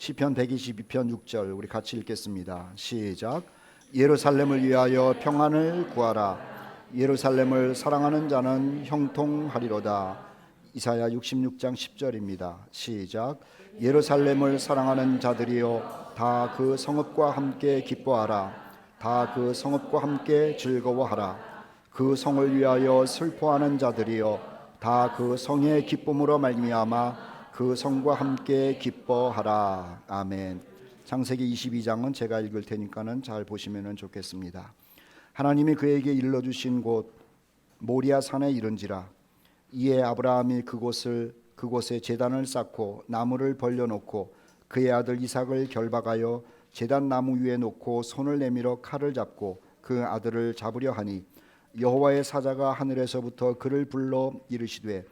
시편 122편 6절 우리 같이 읽겠습니다. 시작. 예루살렘을 위하여 평안을 구하라. 예루살렘을 사랑하는 자는 형통하리로다. 이사야 66장 10절입니다. 시작. 예루살렘을 사랑하는 자들이여 다 그 성읍과 함께 기뻐하라. 다 그 성읍과 함께 즐거워하라. 그 성을 위하여 슬퍼하는 자들이여 다 그 성의 기쁨으로 말미암아 그 성과 함께 기뻐하라. 아멘. 창세기 22장은 제가 읽을 테니까는 잘 보시면 좋겠습니다. 하나님이 그에게 일러주신 곳 모리아 산에 이른지라. 이에 아브라함이 그곳에 제단을 쌓고 나무를 벌려놓고 그의 아들 이삭을 결박하여 제단 나무 위에 놓고 손을 내밀어 칼을 잡고 그 아들을 잡으려 하니 여호와의 사자가 하늘에서부터 그를 불러 이르시되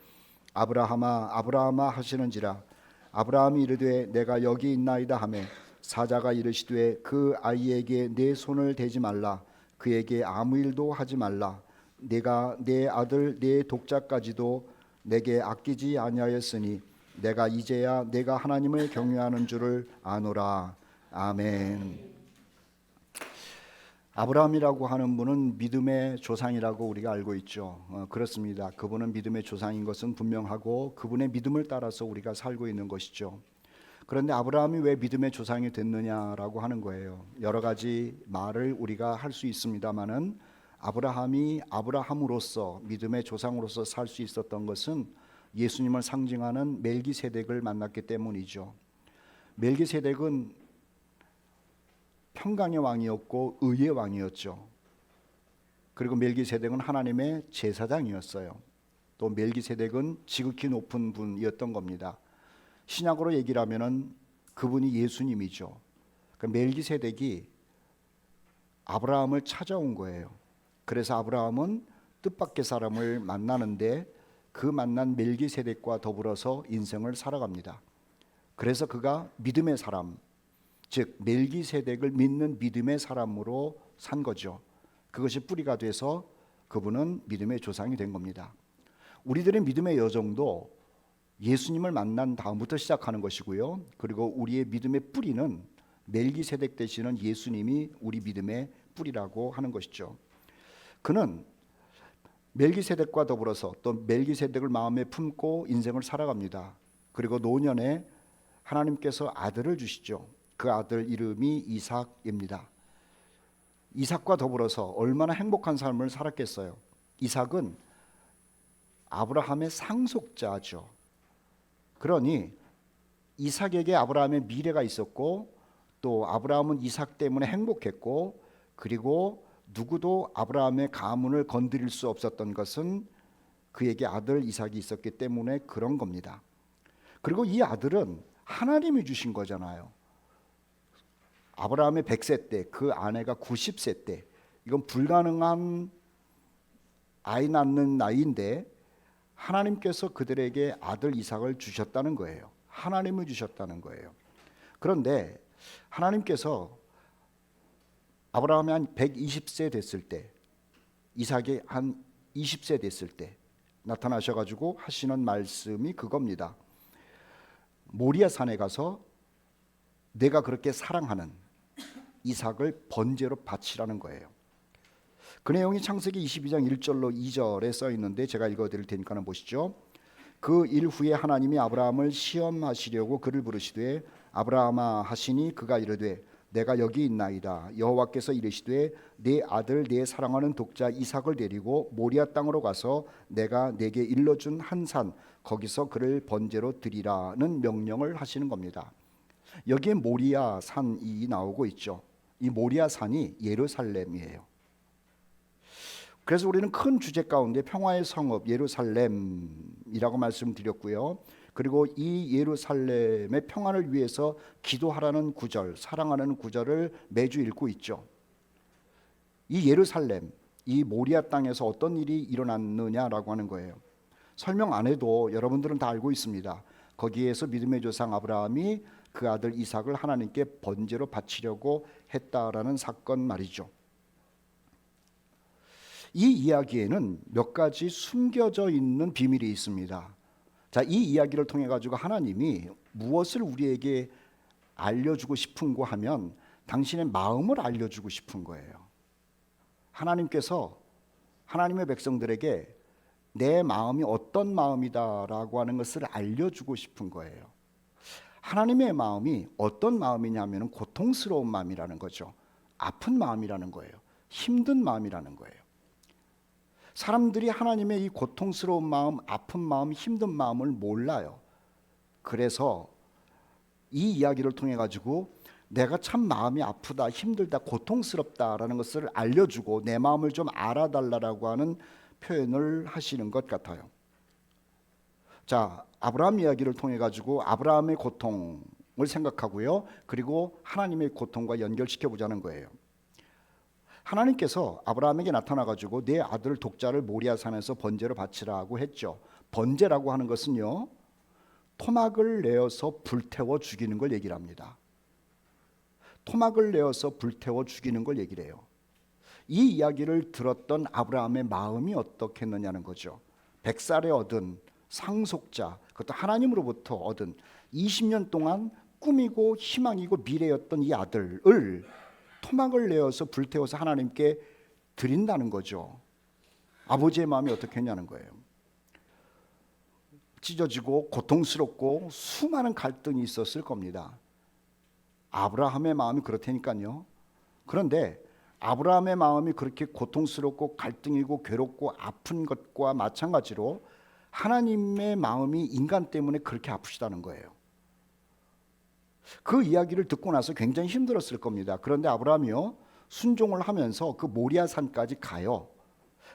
아브라함아 아브라함아 하시는지라. 아브라함이 이르되 내가 여기 있나이다 하매 사자가 이르시되 그 아이에게 내 손을 대지 말라. 그에게 아무 일도 하지 말라. 내가 내 아들 내 독자까지도 내게 아끼지 아니하였으니 내가 이제야 내가 하나님을 경외하는 줄을 아노라. 아멘. 아브라함이라고 하는 분은 믿음의 조상이라고 우리가 알고 있죠. 그렇습니다. 그분은 믿음의 조상인 것은 분명하고 그분의 믿음을 따라서 우리가 살고 있는 것이죠. 그런데 아브라함이 왜 믿음의 조상이 됐느냐라고 하는 거예요. 여러 가지 말을 우리가 할 수 있습니다만은 아브라함이 아브라함으로서 믿음의 조상으로서 살 수 있었던 것은 예수님을 상징하는 멜기세덱을 만났기 때문이죠. 멜기세덱은 평강의 왕이었고 의의 왕이었죠. 그리고 멜기세덱은 하나님의 제사장이었어요. 또 멜기세덱은 지극히 높은 분이었던 겁니다. 신약으로 얘기를 하면은 그분이 예수님이죠. 그러니까 멜기세덱이 아브라함을 찾아온 거예요. 그래서 아브라함은 뜻밖의 사람을 만나는데 그 만난 멜기세덱과 더불어서 인생을 살아갑니다. 그래서 그가 믿음의 사람, 즉 멜기세덱을 믿는 믿음의 사람으로 산 거죠. 그것이 뿌리가 돼서 그분은 믿음의 조상이 된 겁니다. 우리들의 믿음의 여정도 예수님을 만난 다음부터 시작하는 것이고요. 그리고 우리의 믿음의 뿌리는 멜기세덱 되시는 예수님이 우리 믿음의 뿌리라고 하는 것이죠. 그는 멜기세덱과 더불어서 또 멜기세덱을 마음에 품고 인생을 살아갑니다. 그리고 노년에 하나님께서 아들을 주시죠. 그 아들 이름이 이삭입니다. 이삭과 더불어서 얼마나 행복한 삶을 살았겠어요. 이삭은 아브라함의 상속자죠. 그러니 이삭에게 아브라함의 미래가 있었고 또 아브라함은 이삭 때문에 행복했고 그리고 누구도 아브라함의 가문을 건드릴 수 없었던 것은 그에게 아들 이삭이 있었기 때문에 그런 겁니다. 그리고 이 아들은 하나님이 주신 거잖아요. 아브라함의 100세 때 그 아내가 90세 때 이건 불가능한 아이 낳는 나이인데 하나님께서 그들에게 아들 이삭을 주셨다는 거예요. 하나님을 주셨다는 거예요. 그런데 하나님께서 아브라함이 한 120세 됐을 때 이삭이 한 20세 됐을 때 나타나셔가지고 하시는 말씀이 그겁니다. 모리아 산에 가서 내가 그렇게 사랑하는 이삭을 번제로 바치라는 거예요. 그 내용이 창세기 22장 1절로 2절에 써 있는데 제가 읽어드릴 테니까 보시죠. 그 일 후에 하나님이 아브라함을 시험하시려고 그를 부르시되 아브라함아 하시니 그가 이르되 내가 여기 있나이다. 여호와께서 이르시되 내 아들 내 사랑하는 독자 이삭을 데리고 모리아 땅으로 가서 내가 내게 일러준 한 산 거기서 그를 번제로 드리라는 명령을 하시는 겁니다. 여기에 모리아 산이 나오고 있죠. 이 모리아 산이 예루살렘이에요. 그래서 우리는 큰 주제 가운데 평화의 성읍 예루살렘이라고 말씀드렸고요. 그리고 이 예루살렘의 평안을 위해서 기도하라는 구절, 사랑하는 구절을 매주 읽고 있죠. 이 예루살렘, 이 모리아 땅에서 어떤 일이 일어났느냐라고 하는 거예요. 설명 안 해도 여러분들은 다 알고 있습니다. 거기에서 믿음의 조상 아브라함이 그 아들 이삭을 하나님께 번제로 바치려고 했다라는 사건 말이죠. 이 이야기에는 몇 가지 숨겨져 있는 비밀이 있습니다. 자, 이 이야기를 통해 가지고 하나님이 무엇을 우리에게 알려주고 싶은 거 하면 당신의 마음을 알려주고 싶은 거예요. 하나님께서 하나님의 백성들에게 내 마음이 어떤 마음이다라고 하는 것을 알려주고 싶은 거예요. 하나님의 마음이 어떤 마음이냐면 고통스러운 마음이라는 거죠. 아픈 마음이라는 거예요. 힘든 마음이라는 거예요. 사람들이 하나님의 이 고통스러운 마음, 아픈 마음, 힘든 마음을 몰라요. 그래서 이 이야기를 통해 가지고 내가 참 마음이 아프다, 힘들다, 고통스럽다라는 것을 알려주고 내 마음을 좀 알아달라고 하는 표현을 하시는 것 같아요. 자, 아브라함 이야기를 통해 가지고 아브라함의 고통을 생각하고요. 그리고 하나님의 고통과 연결시켜 보자는 거예요. 하나님께서 아브라함에게 나타나 가지고 내 아들 독자를 모리아산에서 번제로 바치라고 했죠. 번제라고 하는 것은요, 토막을 내어서 불태워 죽이는 걸 얘기를 합니다. 토막을 내어서 불태워 죽이는 걸 얘기를 해요. 이 이야기를 들었던 아브라함의 마음이 어떻겠느냐는 거죠. 100살에 얻은 상속자, 그것도 하나님으로부터 얻은 20년 동안 꿈이고 희망이고 미래였던 이 아들을 토막을 내어서 불태워서 하나님께 드린다는 거죠. 아버지의 마음이 어떻겠냐는 거예요. 찢어지고 고통스럽고 수많은 갈등이 있었을 겁니다. 아브라함의 마음이 그렇다니까요. 그런데 아브라함의 마음이 그렇게 고통스럽고 갈등이고 괴롭고 아픈 것과 마찬가지로 하나님의 마음이 인간 때문에 그렇게 아프시다는 거예요. 그 이야기를 듣고 나서 굉장히 힘들었을 겁니다. 그런데 아브라함이요, 순종을 하면서 그 모리아산까지 가요.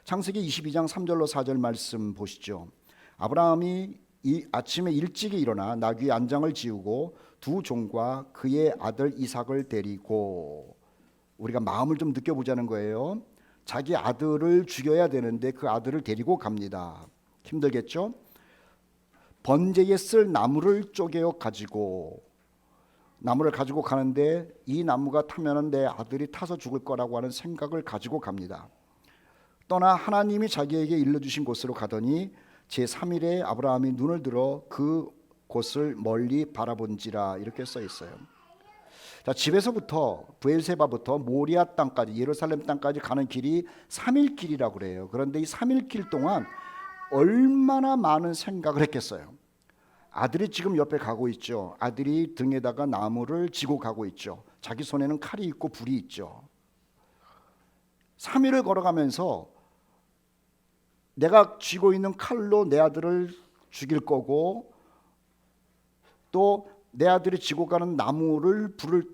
창세기 22장 3절로 4절 말씀 보시죠. 아브라함이 이 아침에 일찍이 일어나 나귀 안장을 지우고 두 종과 그의 아들 이삭을 데리고, 우리가 마음을 좀 느껴보자는 거예요. 자기 아들을 죽여야 되는데 그 아들을 데리고 갑니다. 힘들겠죠? 번제에 쓸 나무를 쪼개어 가지고, 나무를 가지고 가는데 이 나무가 타면은 내 아들이 타서 죽을 거라고 하는 생각을 가지고 갑니다. 떠나 하나님이 자기에게 일러주신 곳으로 가더니 제3일에 아브라함이 눈을 들어 그 곳을 멀리 바라본지라, 이렇게 써 있어요. 자, 집에서부터 브엘세바부터 모리아 땅까지, 예루살렘 땅까지 가는 길이 3일 길이라고 그래요. 그런데 이 3일 길 동안 얼마나 많은 생각을 했겠어요. 아들이 지금 옆에 가고 있죠. 아들이 등에다가 나무를 지고 가고 있죠. 자기 손에는 칼이 있고 불이 있죠. 3일을 걸어가면서 내가 쥐고 있는 칼로 내 아들을 죽일 거고, 또 내 아들이 지고 가는 나무를 불을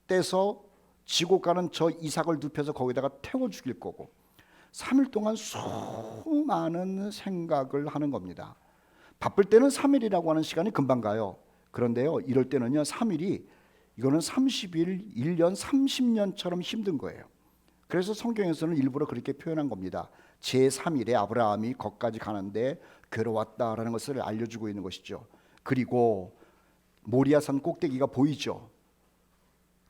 떼서 지고 가는 저 이삭을 눕혀서 거기다가 태워 죽일 거고, 3일 동안 수많은 생각을 하는 겁니다. 바쁠 때는 3일이라고 하는 시간이 금방 가요. 그런데요, 이럴 때는요, 3일이 이거는 30일, 1년, 30년처럼 힘든 거예요. 그래서 성경에서는 일부러 그렇게 표현한 겁니다. 제3일에 아브라함이 거기까지 가는데 괴로웠다라는 것을 알려주고 있는 것이죠. 그리고 모리아산 꼭대기가 보이죠.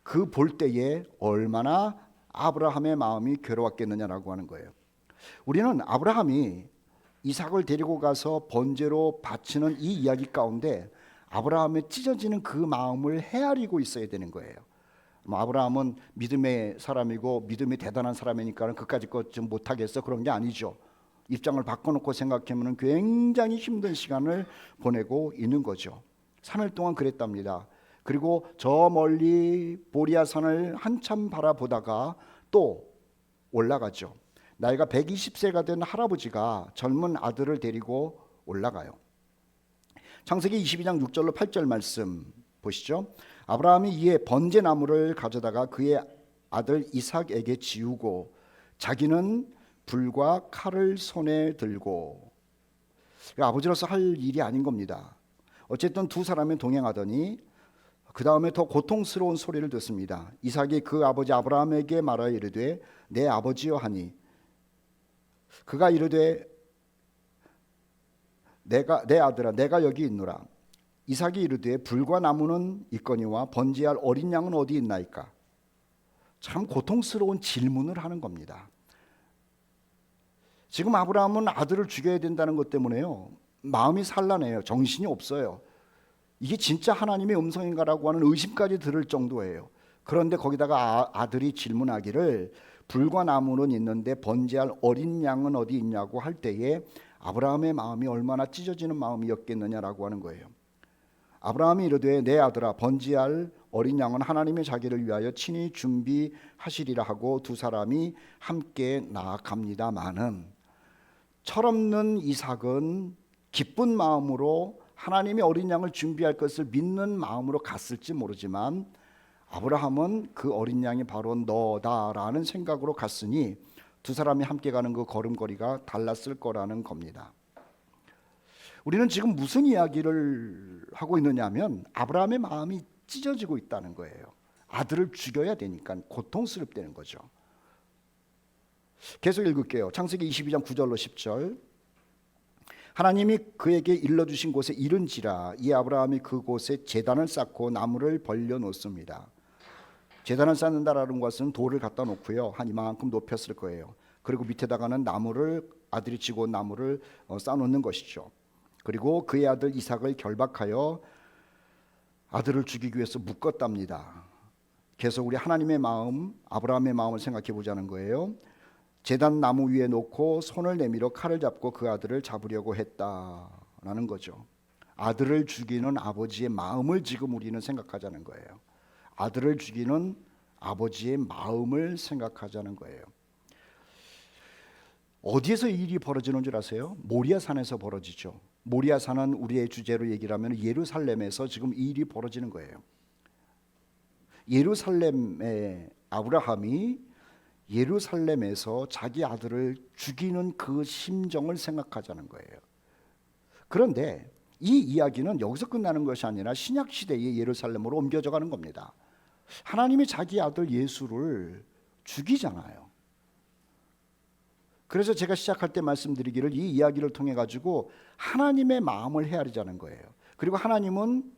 그 볼 때에 얼마나 아브라함의 마음이 괴로웠겠느냐라고 하는 거예요. 우리는 아브라함이 이삭을 데리고 가서 번제로 바치는 이 이야기 가운데 아브라함의 찢어지는 그 마음을 헤아리고 있어야 되는 거예요. 아브라함은 믿음의 사람이고 믿음이 대단한 사람이니까 그까짓 것 좀 못하겠어, 그런 게 아니죠. 입장을 바꿔놓고 생각하면 굉장히 힘든 시간을 보내고 있는 거죠. 3일 동안 그랬답니다. 그리고 저 멀리 보리아산을 한참 바라보다가 또 올라가죠. 나이가 120세가 된 할아버지가 젊은 아들을 데리고 올라가요. 창세기 22장 6절로 8절 말씀 보시죠. 아브라함이 이에 번제나무를 가져다가 그의 아들 이삭에게 지우고 자기는 불과 칼을 손에 들고, 아버지로서 할 일이 아닌 겁니다. 어쨌든 두 사람이 동행하더니 그 다음에 더 고통스러운 소리를 듣습니다. 이삭이 그 아버지 아브라함에게 말하여 이르되 내 아버지여 하니, 그가 이르되 내 아들아 내가 여기 있노라. 이삭이 이르되 불과 나무는 있거니와 번제할 어린 양은 어디 있나이까. 참 고통스러운 질문을 하는 겁니다. 지금 아브라함은 아들을 죽여야 된다는 것 때문에요, 마음이 산란해요. 정신이 없어요. 이게 진짜 하나님의 음성인가라고 하는 의심까지 들을 정도예요. 그런데 거기다가 아들이 질문하기를 불과 나무는 있는데 번제할 어린 양은 어디 있냐고 할 때에 아브라함의 마음이 얼마나 찢어지는 마음이었겠느냐라고 하는 거예요. 아브라함이 이르되 내 아들아 번제할 어린 양은 하나님의 자기를 위하여 친히 준비하시리라 하고 두 사람이 함께 나아갑니다마는 철없는 이삭은 기쁜 마음으로 하나님이 어린 양을 준비할 것을 믿는 마음으로 갔을지 모르지만 아브라함은 그 어린 양이 바로 너다라는 생각으로 갔으니 두 사람이 함께 가는 그 걸음걸이가 달랐을 거라는 겁니다. 우리는 지금 무슨 이야기를 하고 있느냐면 아브라함의 마음이 찢어지고 있다는 거예요. 아들을 죽여야 되니까 고통스럽다는 거죠. 계속 읽을게요. 창세기 22장 9절로 10절. 하나님이 그에게 일러주신 곳에 이른지라 이 아브라함이 그곳에 제단을 쌓고 나무를 벌려 놓습니다. 제단을 쌓는다라는 것은 돌을 갖다 놓고요, 한 이만큼 높였을 거예요. 그리고 밑에다가는 나무를, 아들이 지고 온 나무를 쌓아놓는 것이죠. 그리고 그의 아들 이삭을 결박하여 아들을 죽이기 위해서 묶었답니다. 계속 우리 하나님의 마음, 아브라함의 마음을 생각해 보자는 거예요. 제단 나무 위에 놓고 손을 내밀어 칼을 잡고 그 아들을 잡으려고 했다라는 거죠. 아들을 죽이는 아버지의 마음을 지금 우리는 생각하자는 거예요. 아들을 죽이는 아버지의 마음을 생각하자는 거예요. 어디에서 이 일이 벌어지는 줄 아세요? 모리아산에서 벌어지죠. 모리아산은 우리의 주제로 얘기를 하면 예루살렘에서 지금 이 일이 벌어지는 거예요. 예루살렘의 아브라함이 예루살렘에서 자기 아들을 죽이는 그 심정을 생각하자는 거예요. 그런데 이 이야기는 여기서 끝나는 것이 아니라 신약 시대의 예루살렘으로 옮겨져 가는 겁니다. 하나님이 자기 아들 예수를 죽이잖아요. 그래서 제가 시작할 때 말씀드리기를 이 이야기를 통해 가지고 하나님의 마음을 헤아리자는 거예요. 그리고 하나님은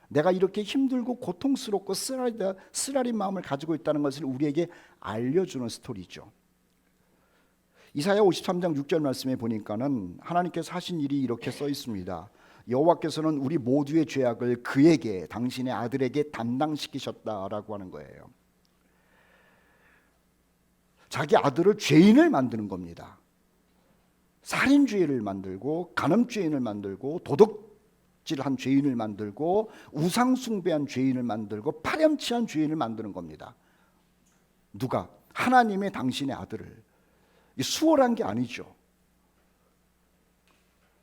내가 이렇게 힘들고 고통스럽고 쓰라린 마음을 가지고 있다는 것을 우리에게 알려주는 스토리죠. 이사야 53장 6절 말씀에 보니까는 하나님께서 하신 일이 이렇게 써 있습니다. 여호와께서는 우리 모두의 죄악을 그에게, 당신의 아들에게 담당시키셨다라고 하는 거예요. 자기 아들을 죄인을 만드는 겁니다. 살인죄를 만들고 간음죄인을 만들고 도둑질한 죄인을 만들고 우상숭배한 죄인을 만들고 파렴치한 죄인을 만드는 겁니다. 누가? 하나님의 당신의 아들을. 수월한 게 아니죠.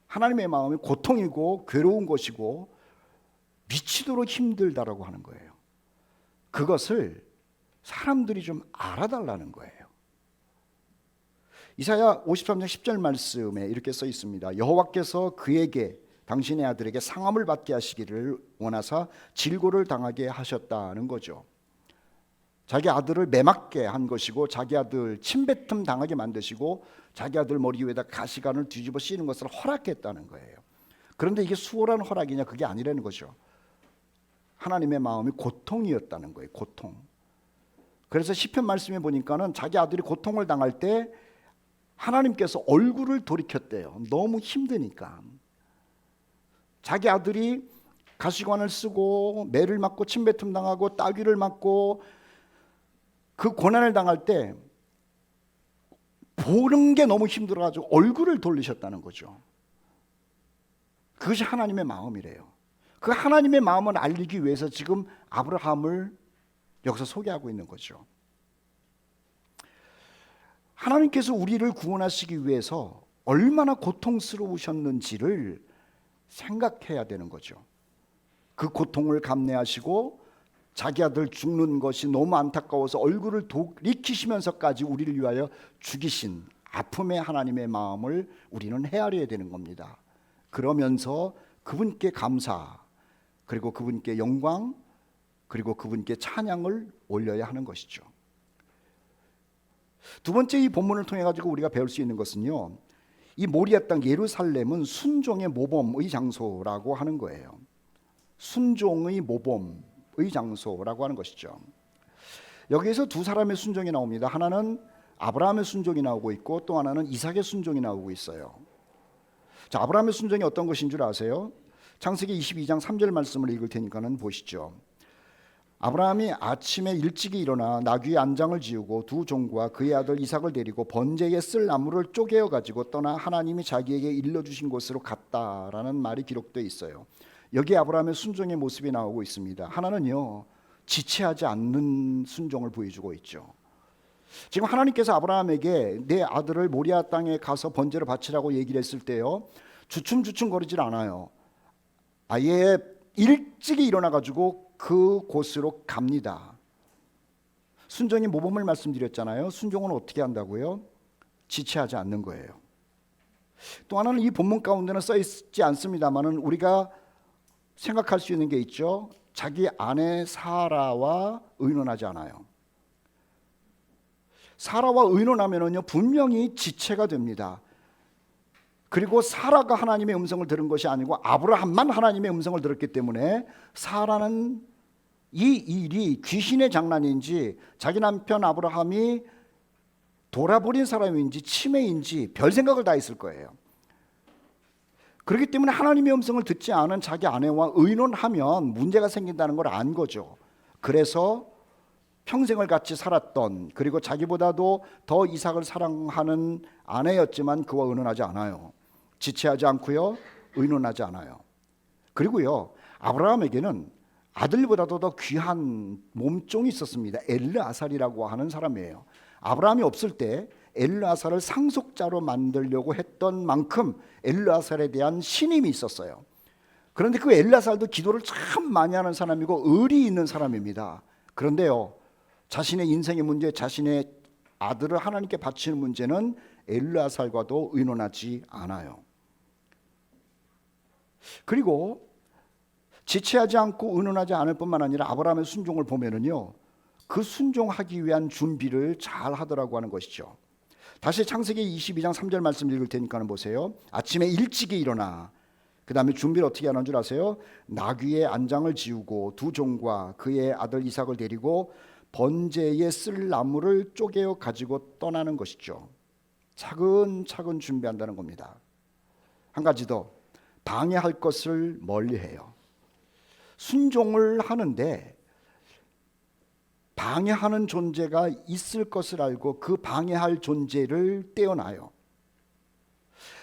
하나님의 마음이 고통이고 괴로운 것이고 미치도록 힘들다라고 하는 거예요. 그것을 사람들이 좀 알아달라는 거예요. 이사야 53장 10절 말씀에 이렇게 써 있습니다. 여호와께서 그에게, 당신의 아들에게 상함을 받게 하시기를 원하사 질고를 당하게 하셨다는 거죠. 자기 아들을 매맞게 한 것이고 자기 아들 침뱉음 당하게 만드시고 자기 아들 머리 위에다 가시관을 뒤집어 씌는 것을 허락했다는 거예요. 그런데 이게 수월한 허락이냐? 그게 아니라는 거죠. 하나님의 마음이 고통이었다는 거예요. 고통. 그래서 시편 말씀에 보니까는 자기 아들이 고통을 당할 때 하나님께서 얼굴을 돌이켰대요. 너무 힘드니까. 자기 아들이 가시관을 쓰고 매를 맞고 침뱉음 당하고 따귀를 맞고 그 고난을 당할 때 보는 게 너무 힘들어가지고 얼굴을 돌리셨다는 거죠. 그것이 하나님의 마음이래요. 그 하나님의 마음을 알리기 위해서 지금 아브라함을 여기서 소개하고 있는 거죠. 하나님께서 우리를 구원하시기 위해서 얼마나 고통스러우셨는지를 생각해야 되는 거죠. 그 고통을 감내하시고 자기 아들 죽는 것이 너무 안타까워서 얼굴을 돌이키시면서까지 우리를 위하여 죽이신 아픔의 하나님의 마음을 우리는 헤아려야 되는 겁니다. 그러면서 그분께 감사, 그리고 그분께 영광, 그리고 그분께 찬양을 올려야 하는 것이죠. 두 번째, 이 본문을 통해 가지고 우리가 배울 수 있는 것은요, 이 모리아 땅 예루살렘은 순종의 모범의 장소라고 하는 거예요. 순종의 모범의 장소라고 하는 것이죠. 여기에서 두 사람의 순종이 나옵니다. 하나는 아브라함의 순종이 나오고 있고 또 하나는 이삭의 순종이 나오고 있어요. 자, 아브라함의 순종이 어떤 것인 줄 아세요? 창세기 22장 3절 말씀을 읽을 테니까는 보시죠. 아브라함이 아침에 일찍이 일어나 나귀의 안장을 지우고 두 종과 그의 아들 이삭을 데리고 번제에 쓸 나무를 쪼개어 가지고 떠나 하나님이 자기에게 일러주신 곳으로 갔다라는 말이 기록되어 있어요. 여기 아브라함의 순종의 모습이 나오고 있습니다. 하나는요, 지체하지 않는 순종을 보여주고 있죠. 지금 하나님께서 아브라함에게 내 아들을 모리아 땅에 가서 번제로 바치라고 얘기를 했을 때요, 주춤주춤 거리질 않아요. 아예 일찍이 일어나 가지고 그 곳으로 갑니다. 순종의 모범을 말씀드렸잖아요. 순종은 어떻게 한다고요? 지체하지 않는 거예요. 또 하나는 이 본문 가운데는 써 있지 않습니다만은 우리가 생각할 수 있는 게 있죠. 자기 아내 사라와 의논하지 않아요. 사라와 의논하면은요, 분명히 지체가 됩니다. 그리고 사라가 하나님의 음성을 들은 것이 아니고 아브라함만 하나님의 음성을 들었기 때문에 사라는 이 일이 귀신의 장난인지 자기 남편 아브라함이 돌아버린 사람인지 치매인지 별 생각을 다 했을 거예요. 그렇기 때문에 하나님의 음성을 듣지 않은 자기 아내와 의논하면 문제가 생긴다는 걸 안 거죠. 그래서 평생을 같이 살았던, 그리고 자기보다도 더 이삭을 사랑하는 아내였지만 그와 의논하지 않아요. 지체하지 않고요, 의논하지 않아요. 그리고요, 아브라함에게는 아들보다도 더 귀한 몸종이 있었습니다. 엘르아살이라고 하는 사람이에요. 아브라함이 없을 때 엘르아살을 상속자로 만들려고 했던 만큼 엘르아살에 대한 신임이 있었어요. 그런데 그 엘르아살도 기도를 참 많이 하는 사람이고 의리 있는 사람입니다. 그런데요, 자신의 인생의 문제, 자신의 아들을 하나님께 바치는 문제는 엘르아살과도 의논하지 않아요. 그리고 지체하지 않고 의논하지 않을 뿐만 아니라 아브라함의 순종을 보면은요, 그 순종하기 위한 준비를 잘 하더라고 하는 것이죠. 다시 창세기 22장 3절 말씀 읽을 테니까 보세요. 아침에 일찍이 일어나, 그 다음에 준비를 어떻게 하는 줄 아세요? 나귀의 안장을 지우고 두 종과 그의 아들 이삭을 데리고 번제에 쓸 나무를 쪼개어 가지고 떠나는 것이죠. 차근차근 준비한다는 겁니다. 한 가지 더, 방해할 것을 멀리해요. 순종을 하는데 방해하는 존재가 있을 것을 알고 그 방해할 존재를 떼어놔요.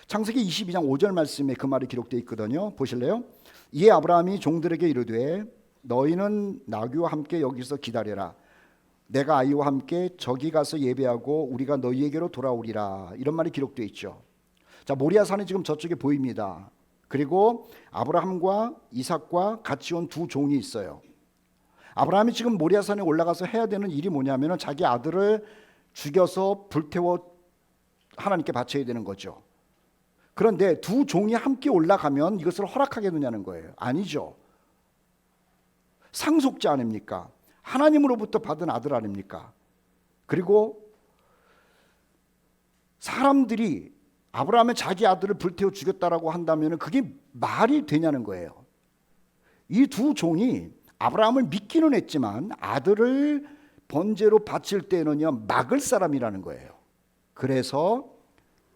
창세기 22장 5절 말씀에 그 말이 기록되어 있거든요. 보실래요? 이에 아브라함이 종들에게 이르되 너희는 나귀와 함께 여기서 기다려라. 내가 아이와 함께 저기 가서 예배하고 우리가 너희에게로 돌아오리라. 이런 말이 기록되어 있죠. 자, 모리아산이 지금 저쪽에 보입니다. 그리고 아브라함과 이삭과 같이 온 두 종이 있어요. 아브라함이 지금 모리아산에 올라가서 해야 되는 일이 뭐냐면 자기 아들을 죽여서 불태워 하나님께 바쳐야 되는 거죠. 그런데 두 종이 함께 올라가면 이것을 허락하겠느냐는 거예요. 아니죠. 상속자 아닙니까? 하나님으로부터 받은 아들 아닙니까? 그리고 사람들이 아브라함은 자기 아들을 불태워 죽였다라고 한다면 그게 말이 되냐는 거예요. 이 두 종이 아브라함을 믿기는 했지만 아들을 번제로 바칠 때는요, 막을 사람이라는 거예요. 그래서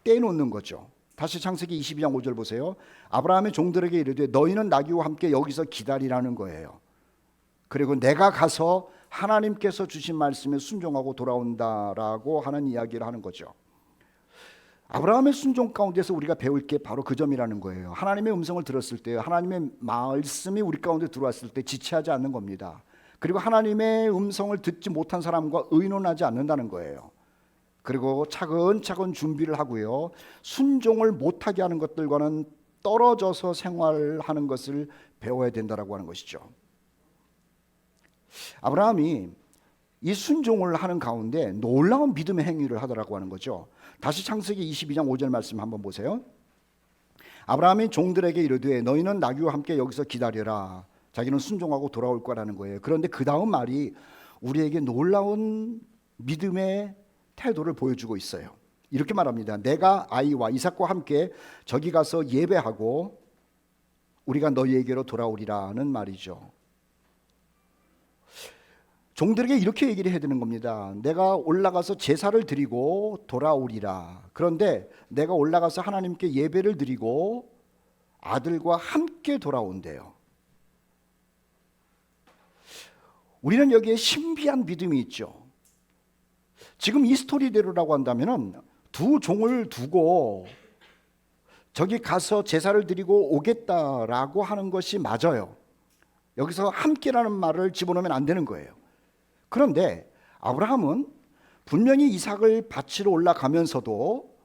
떼놓는 거죠. 다시 창세기 22장 5절 보세요. 아브라함의 종들에게 이르되 너희는 나귀와 함께 여기서 기다리라는 거예요. 그리고 내가 가서 하나님께서 주신 말씀에 순종하고 돌아온다라고 하는 이야기를 하는 거죠. 아브라함의 순종 가운데서 우리가 배울 게 바로 그 점이라는 거예요. 하나님의 음성을 들었을 때, 하나님의 말씀이 우리 가운데 들어왔을 때 지체하지 않는 겁니다. 그리고 하나님의 음성을 듣지 못한 사람과 의논하지 않는다는 거예요. 그리고 차근차근 준비를 하고요, 순종을 못하게 하는 것들과는 떨어져서 생활하는 것을 배워야 된다라고 하는 것이죠. 아브라함이 이 순종을 하는 가운데 놀라운 믿음의 행위를 하더라고 하는 거죠. 다시 창세기 22장 5절 말씀 한번 보세요. 아브라함이 종들에게 이르되 너희는 나귀와 함께 여기서 기다려라. 자기는 순종하고 돌아올 거라는 거예요. 그런데 그 다음 말이 우리에게 놀라운 믿음의 태도를 보여주고 있어요. 이렇게 말합니다. 내가 아이와 이삭과 함께 저기 가서 예배하고 우리가 너희에게로 돌아오리라는 말이죠. 종들에게 이렇게 얘기를 해야 되는 겁니다. 내가 올라가서 제사를 드리고 돌아오리라. 그런데 내가 올라가서 하나님께 예배를 드리고 아들과 함께 돌아온대요. 우리는 여기에 신비한 믿음이 있죠. 지금 이 스토리대로라고 한다면은 두 종을 두고 저기 가서 제사를 드리고 오겠다라고 하는 것이 맞아요. 여기서 함께라는 말을 집어넣으면 안 되는 거예요. 그런데 아브라함은 분명히 이삭을 바치러 올라가면서도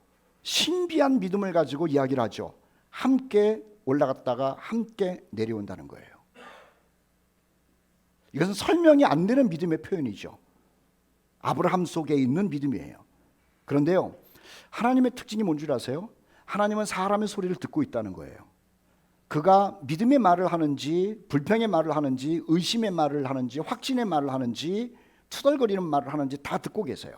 신비한 믿음을 가지고 이야기를 하죠. 함께 올라갔다가 함께 내려온다는 거예요. 이것은 설명이 안 되는 믿음의 표현이죠. 아브라함 속에 있는 믿음이에요. 그런데요, 하나님의 특징이 뭔 줄 아세요? 하나님은 사람의 소리를 듣고 있다는 거예요. 그가 믿음의 말을 하는지, 불평의 말을 하는지, 의심의 말을 하는지, 확신의 말을 하는지, 투덜거리는 말을 하는지 다 듣고 계세요.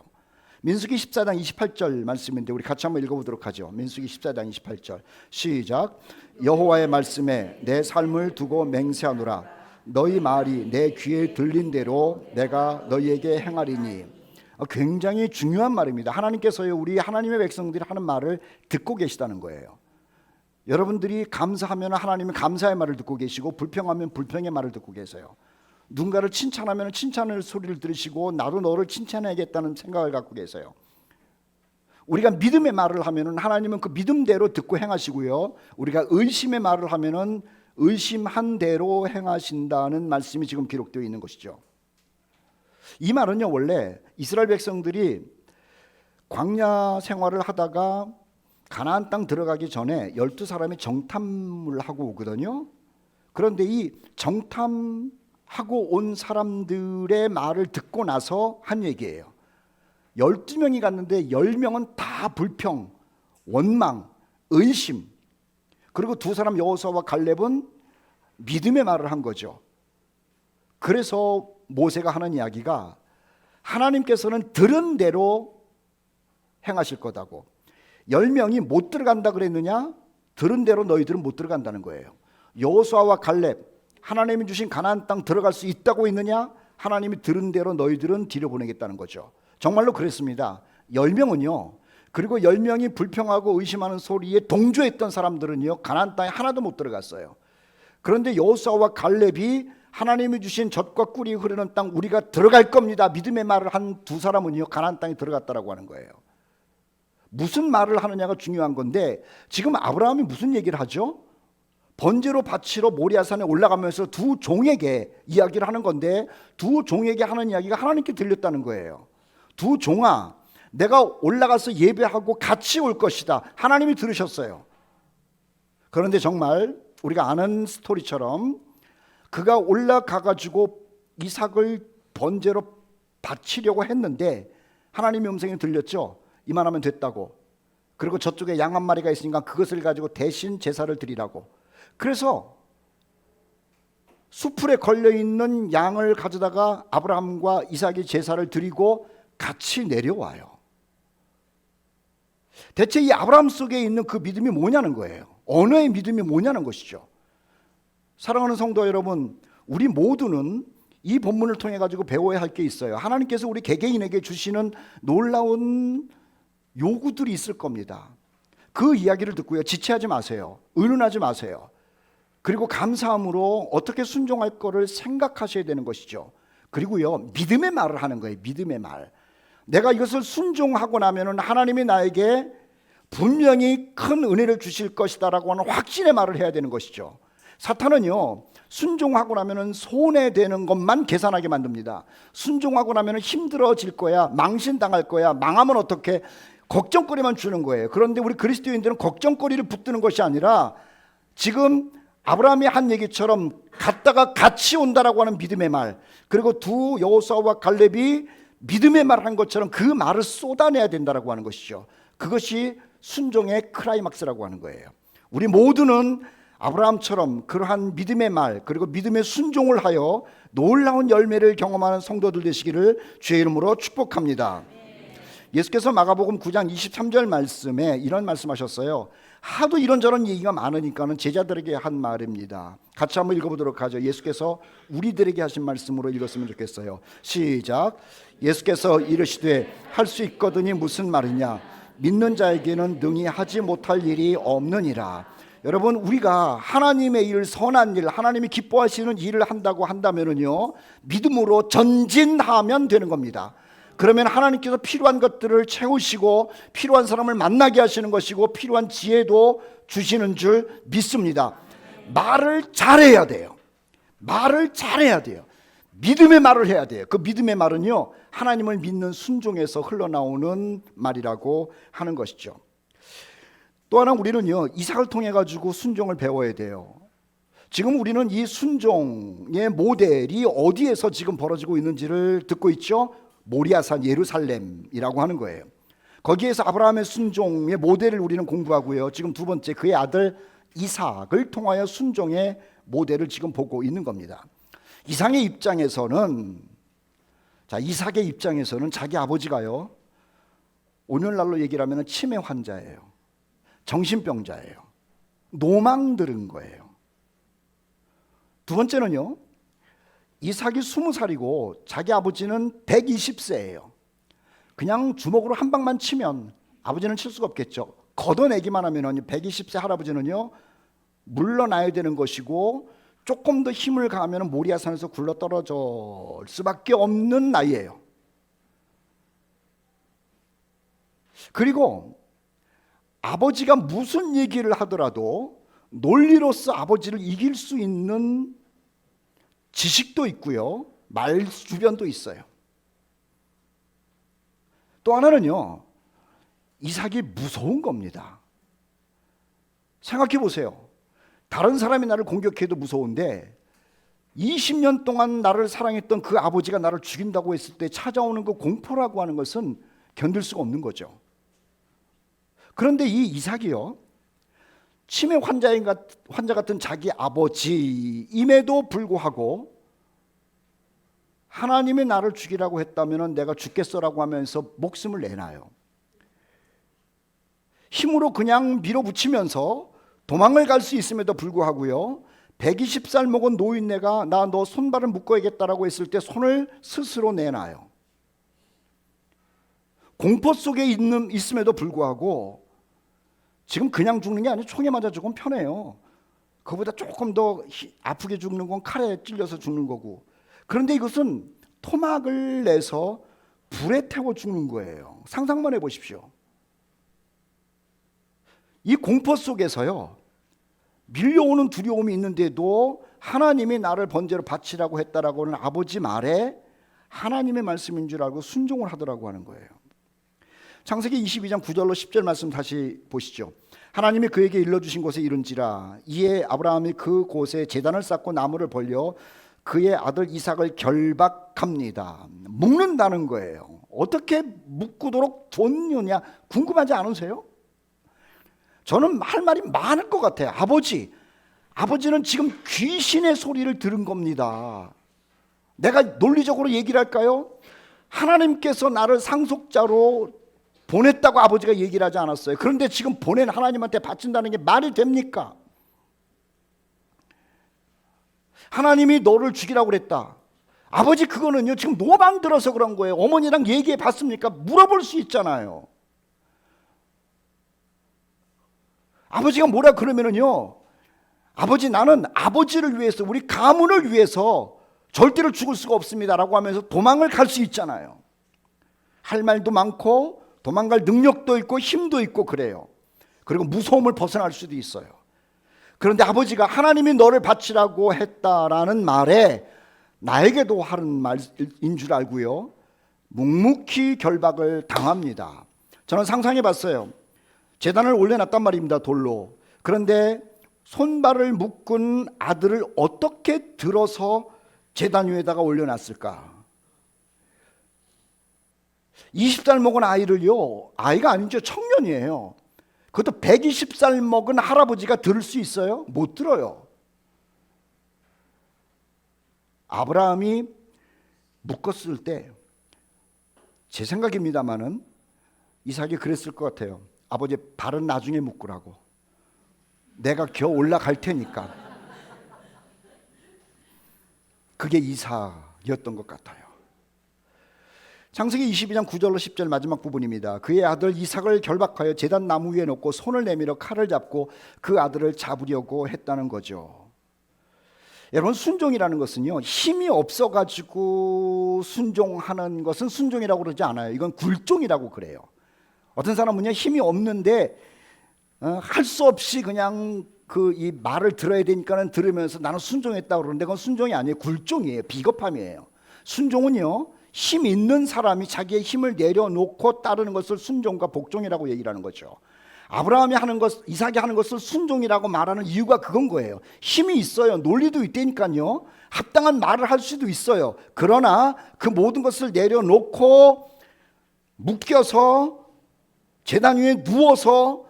민수기 14장 28절 말씀인데 우리 같이 한번 읽어보도록 하죠. 민수기 14장 28절 시작. 여호와의 말씀에 내 삶을 두고 맹세하노라. 너희 말이 내 귀에 들린 대로 내가 너희에게 행하리니. 굉장히 중요한 말입니다. 하나님께서요, 우리 하나님의 백성들이 하는 말을 듣고 계시다는 거예요. 여러분들이 감사하면 하나님은 감사의 말을 듣고 계시고, 불평하면 불평의 말을 듣고 계세요. 누군가를 칭찬하면 칭찬의 소리를 들으시고, 나도 너를 칭찬해야겠다는 생각을 갖고 계세요. 우리가 믿음의 말을 하면은 하나님은 그 믿음대로 듣고 행하시고요, 우리가 의심의 말을 하면은 의심한 대로 행하신다는 말씀이 지금 기록되어 있는 것이죠. 이 말은요, 원래 이스라엘 백성들이 광야 생활을 하다가 가나안 땅 들어가기 전에 12사람이 정탐을 하고 오거든요. 그런데 이 정탐하고 온 사람들의 말을 듣고 나서 한 얘기예요. 12명이 갔는데 10명은 다 불평, 원망, 의심, 그리고 두 사람 여호수아와 갈렙은 믿음의 말을 한 거죠. 그래서 모세가 하는 이야기가 하나님께서는 들은 대로 행하실 거다고. 10명이 못 들어간다 그랬느냐? 들은 대로 너희들은 못 들어간다는 거예요. 여호수아와 갈렙, 하나님이 주신 가나안 땅 들어갈 수 있다고 했느냐? 하나님이 들은 대로 너희들은 뒤로 보내겠다는 거죠. 정말로 그랬습니다. 10명은요. 그리고 10명이 불평하고 의심하는 소리에 동조했던 사람들은요, 가나안 땅에 하나도 못 들어갔어요. 그런데 여호수아와 갈렙이 하나님이 주신 젖과 꿀이 흐르는 땅 우리가 들어갈 겁니다, 믿음의 말을 한 두 사람은요, 가나안 땅에 들어갔다라고 하는 거예요. 무슨 말을 하느냐가 중요한 건데, 지금 아브라함이 무슨 얘기를 하죠? 번제로 바치러 모리아산에 올라가면서 두 종에게 이야기를 하는 건데, 두 종에게 하는 이야기가 하나님께 들렸다는 거예요. 두 종아, 내가 올라가서 예배하고 같이 올 것이다. 하나님이 들으셨어요. 그런데 정말 우리가 아는 스토리처럼 그가 올라가가지고 이삭을 번제로 바치려고 했는데 하나님의 음성이 들렸죠. 이만하면 됐다고. 그리고 저쪽에 양 한 마리가 있으니까 그것을 가지고 대신 제사를 드리라고. 그래서 수풀에 걸려있는 양을 가져다가 아브라함과 이삭이 제사를 드리고 같이 내려와요. 대체 이 아브라함 속에 있는 그 믿음이 뭐냐는 거예요. 언어의 믿음이 뭐냐는 것이죠. 사랑하는 성도 여러분, 우리 모두는 이 본문을 통해 가지고 배워야 할 게 있어요. 하나님께서 우리 개개인에게 주시는 놀라운 요구들이 있을 겁니다. 그 이야기를 듣고요, 지체하지 마세요. 의논하지 마세요. 그리고 감사함으로 어떻게 순종할 거를 생각하셔야 되는 것이죠. 그리고요, 믿음의 말을 하는 거예요. 믿음의 말. 내가 이것을 순종하고 나면은 하나님이 나에게 분명히 큰 은혜를 주실 것이다라고 하는 확신의 말을 해야 되는 것이죠. 사탄은요, 순종하고 나면은 손해되는 것만 계산하게 만듭니다. 순종하고 나면은 힘들어질 거야, 망신당할 거야, 망하면 어떻게, 걱정거리만 주는 거예요. 그런데 우리 그리스도인들은 걱정거리를 붙드는 것이 아니라 지금 아브라함이 한 얘기처럼 갔다가 같이 온다라고 하는 믿음의 말, 그리고 두 여호수아와 갈렙이 믿음의 말을 한 것처럼 그 말을 쏟아내야 된다라고 하는 것이죠. 그것이 순종의 클라이막스라고 하는 거예요. 우리 모두는 아브라함처럼 그러한 믿음의 말, 그리고 믿음의 순종을 하여 놀라운 열매를 경험하는 성도들 되시기를 주의 이름으로 축복합니다. 예수께서 마가복음 9장 23절 말씀에 이런 말씀하셨어요. 하도 이런저런 얘기가 많으니까는 제자들에게 한 말입니다. 같이 한번 읽어보도록 하죠. 예수께서 우리들에게 하신 말씀으로 읽었으면 좋겠어요. 시작. 예수께서 이르시되 할 수 있거든이 무슨 말이냐? 믿는 자에게는 능히 하지 못할 일이 없느니라. 여러분, 우리가 하나님의 일, 선한 일, 하나님이 기뻐하시는 일을 한다고 한다면은요, 믿음으로 전진하면 되는 겁니다. 그러면 하나님께서 필요한 것들을 채우시고 필요한 사람을 만나게 하시는 것이고 필요한 지혜도 주시는 줄 믿습니다. 말을 잘해야 돼요. 말을 잘해야 돼요. 믿음의 말을 해야 돼요. 그 믿음의 말은요, 하나님을 믿는 순종에서 흘러나오는 말이라고 하는 것이죠. 또 하나, 우리는요, 이삭을 통해 가지고 순종을 배워야 돼요. 지금 우리는 이 순종의 모델이 어디에서 지금 벌어지고 있는지를 듣고 있죠. 모리아산 예루살렘이라고 하는 거예요. 거기에서 아브라함의 순종의 모델을 우리는 공부하고요, 지금 두 번째, 그의 아들 이삭을 통하여 순종의 모델을 지금 보고 있는 겁니다. 이삭의 입장에서는 자기 아버지가요, 오늘날로 얘기를 하면 치매 환자예요. 정신병자예요. 노망 들은 거예요. 두 번째는요, 이삭이 20살이고 자기 아버지는 120세예요. 그냥 주먹으로 한 방만 치면 아버지는 칠 수가 없겠죠. 걷어내기만 하면 120세 할아버지는요, 물러나야 되는 것이고 조금 더 힘을 가하면 모리아산에서 굴러 떨어질 수밖에 없는 나이예요. 그리고 아버지가 무슨 얘기를 하더라도 논리로서 아버지를 이길 수 있는 지식도 있고요, 말 주변도 있어요. 또 하나는요, 이삭이 무서운 겁니다. 생각해 보세요. 다른 사람이 나를 공격해도 무서운데 20년 동안 나를 사랑했던 그 아버지가 나를 죽인다고 했을 때 찾아오는 그 공포라고 하는 것은 견딜 수가 없는 거죠. 그런데 이 이삭이요, 치매 환자 같은 자기 아버지임에도 불구하고 하나님이 나를 죽이라고 했다면 내가 죽겠어라고 하면서 목숨을 내놔요. 힘으로 그냥 밀어붙이면서 도망을 갈 수 있음에도 불구하고요, 120살 먹은 노인네가 나 너 손발을 묶어야겠다라고 했을 때 손을 스스로 내놔요. 공포 속에 있음에도 불구하고 지금 그냥 죽는 게 아니고 총에 맞아 죽으면 편해요. 그보다 조금 더 아프게 죽는 건 칼에 찔려서 죽는 거고. 그런데 이것은 토막을 내서 불에 태워 죽는 거예요. 상상만 해보십시오. 이 공포 속에서요, 밀려오는 두려움이 있는데도 하나님이 나를 번제로 바치라고 했다라고 하는 아버지 말에 하나님의 말씀인 줄 알고 순종을 하더라고 하는 거예요. 창세기 22장 9절로 10절 말씀 다시 보시죠. 하나님이 그에게 일러주신 곳에 이른지라 이에 아브라함이 그 곳에 제단을 쌓고 나무를 벌려 그의 아들 이삭을 결박합니다. 묶는다는 거예요. 어떻게 묶도록 뒀느냐 궁금하지 않으세요? 저는 할 말이 많을 것 같아요. 아버지는 지금 귀신의 소리를 들은 겁니다. 내가 논리적으로 얘기를 할까요? 하나님께서 나를 상속자로 보냈다고 아버지가 얘기를 하지 않았어요. 그런데 지금 보낸 하나님한테 바친다는 게 말이 됩니까? 하나님이 너를 죽이라고 그랬다. 아버지, 그거는요, 지금 노방 들어서 그런 거예요. 어머니랑 얘기해 봤습니까? 물어볼 수 있잖아요. 아버지가 뭐라 그러면은요, 아버지, 나는 아버지를 위해서, 우리 가문을 위해서 절대로 죽을 수가 없습니다라고 하면서 도망을 갈 수 있잖아요. 할 말도 많고 도망갈 능력도 있고 힘도 있고 그래요. 그리고 무서움을 벗어날 수도 있어요. 그런데 아버지가 하나님이 너를 바치라고 했다라는 말에 나에게도 하는 말인 줄 알고요, 묵묵히 결박을 당합니다. 저는 상상해 봤어요. 제단을 올려놨단 말입니다, 돌로. 그런데 손발을 묶은 아들을 어떻게 들어서 제단 위에다가 올려놨을까? 20살 먹은 아이를요, 아이가 아니죠, 청년이에요. 그것도 120살 먹은 할아버지가 들을 수 있어요? 못 들어요. 아브라함이 묶었을 때 제 생각입니다마는 이삭이 그랬을 것 같아요. 아버지, 발은 나중에 묶으라고. 내가 겨 올라갈 테니까. 그게 이삭이었던 것 같아요. 창세기 22장 9절로 10절 마지막 부분입니다. 그의 아들 이삭을 결박하여 제단 나무 위에 놓고 손을 내밀어 칼을 잡고 그 아들을 잡으려고 했다는 거죠. 여러분, 순종이라는 것은요, 힘이 없어가지고 순종하는 것은 순종이라고 그러지 않아요. 이건 굴종이라고 그래요. 어떤 사람은요, 힘이 없는데 할 수 없이 그냥 이 말을 들어야 되니까는 들으면서 나는 순종했다고 그러는데 그건 순종이 아니에요. 굴종이에요. 비겁함이에요. 순종은요, 힘 있는 사람이 자기의 힘을 내려놓고 따르는 것을 순종과 복종이라고 얘기를 하는 거죠. 아브라함이 하는 것, 이삭이 하는 것을 순종이라고 말하는 이유가 그건 거예요. 힘이 있어요. 논리도 있다니까요. 합당한 말을 할 수도 있어요. 그러나 그 모든 것을 내려놓고 묶여서 제단 위에 누워서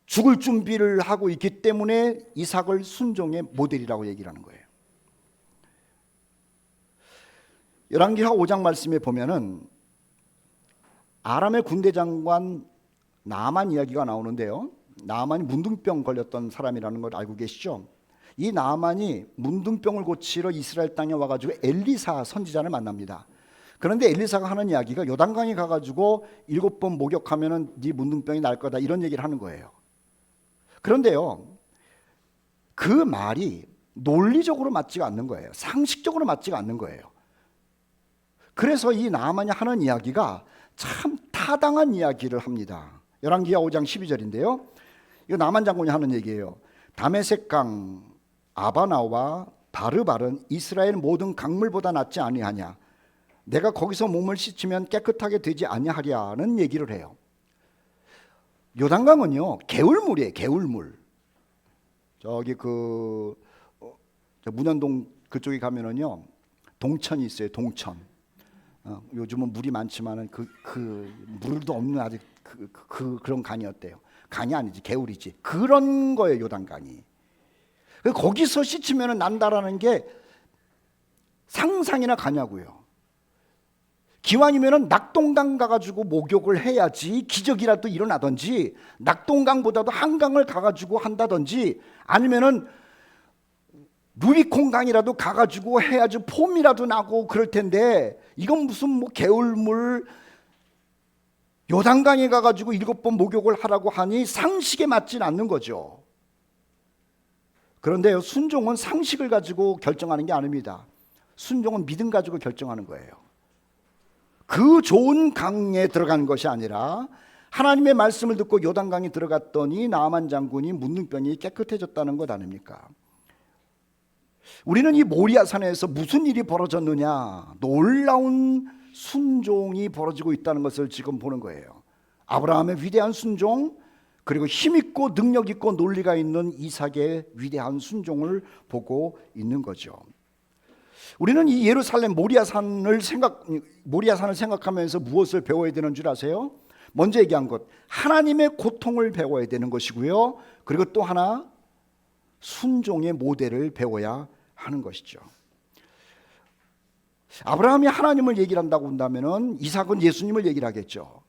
죽을 준비를 하고 있기 때문에 이삭을 순종의 모델이라고 얘기를 하는 거예요. 열왕기하 5장 말씀에 보면은 아람의 군대 장관 나만 이야기가 나오는데요. 나만이 문둥병 걸렸던 사람이라는 걸 알고 계시죠? 이 나만이 문둥병을 고치러 이스라엘 땅에 와가지고 엘리사 선지자를 만납니다. 그런데 엘리사가 하는 이야기가 요단강에 가가지고 7번 목욕하면은 네 문둥병이 날 거다, 이런 얘기를 하는 거예요. 그런데요, 그 말이 논리적으로 맞지가 않는 거예요. 상식적으로 맞지가 않는 거예요. 그래서 이 나만이 하는 이야기가 참 타당한 이야기를 합니다. 열왕기하 5장 12절인데요. 이거 나만 장군이 하는 얘기예요. 다메섹 강 아바나와 바르발은 이스라엘 모든 강물보다 낫지 아니하냐. 내가 거기서 몸을 씻으면 깨끗하게 되지 아니하랴는 얘기를 해요. 요단강은요, 개울물이에요. 개울물. 저기 문현동 그쪽에 가면은요, 동천이 있어요. 동천. 요즘은 물이 많지만은 그 물도 없는 아직 그런 강이었대요. 강이 아니지, 개울이지. 그런 거예요, 요단강이. 거기서 씻으면 난다라는 게 상상이나 가냐고요. 기왕이면은 낙동강 가가지고 목욕을 해야지 기적이라도 일어나든지, 낙동강보다도 한강을 가가지고 한다든지, 아니면은 루비콘 강이라도 가가지고 해야지 폼이라도 나고 그럴 텐데, 이건 무슨 뭐 개울물 요단강에 가가지고 7번 목욕을 하라고 하니 상식에 맞진 않는 거죠. 그런데요, 순종은 상식을 가지고 결정하는 게 아닙니다. 순종은 믿음 가지고 결정하는 거예요. 그 좋은 강에 들어간 것이 아니라 하나님의 말씀을 듣고 요단강에 들어갔더니 나만 장군이 문둥병이 깨끗해졌다는 것 아닙니까? 우리는 이 모리아산에서 무슨 일이 벌어졌느냐, 놀라운 순종이 벌어지고 있다는 것을 지금 보는 거예요. 아브라함의 위대한 순종, 그리고 힘있고 능력있고 논리가 있는 이삭의 위대한 순종을 보고 있는 거죠. 우리는 이 예루살렘 모리아산을 생각하면서 무엇을 배워야 되는 줄 아세요? 먼저 얘기한 것, 하나님의 고통을 배워야 되는 것이고요. 그리고 또 하나, 순종의 모델을 배워야 하는 것이죠. 아브라함이 하나님을 얘기를 한다고 한다면 이삭은 예수님을 얘기를 하겠죠.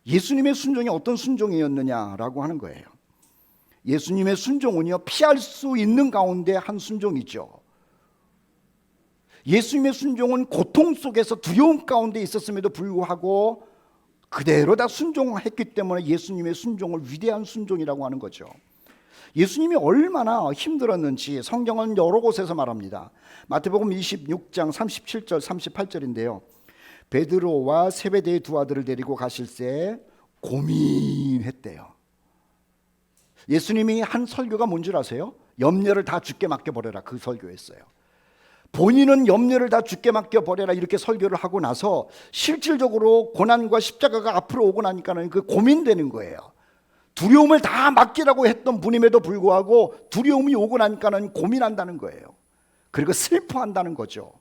예수님의 순종이 어떤 순종이었느냐라고 하는 거예요. 예수님의 순종은요, 피할 수 있는 가운데 한 순종이죠. 예수님의 순종은 고통 속에서 두려움 가운데 있었음에도 불구하고 그대로 다 순종했기 때문에 예수님의 순종을 위대한 순종이라고 하는 거죠. 예수님이 얼마나 힘들었는지 성경은 여러 곳에서 말합니다. 마태복음 26장 37절 38절인데요. 베드로와 세베대의 두 아들을 데리고 가실새 고민했대요. 예수님이 한 설교가 뭔 줄 아세요? 염려를 다 주께 맡겨버려라, 그 설교였어요. 본인은 염려를 다 주께 맡겨버려라 이렇게 설교를 하고 나서 실질적으로 고난과 십자가가 앞으로 오고 나니까는 그 고민되는 거예요. 두려움을 다 맡기라고 했던 분임에도 불구하고 두려움이 오고 나니까는 고민한다는 거예요. 그리고 슬퍼한다는 거죠.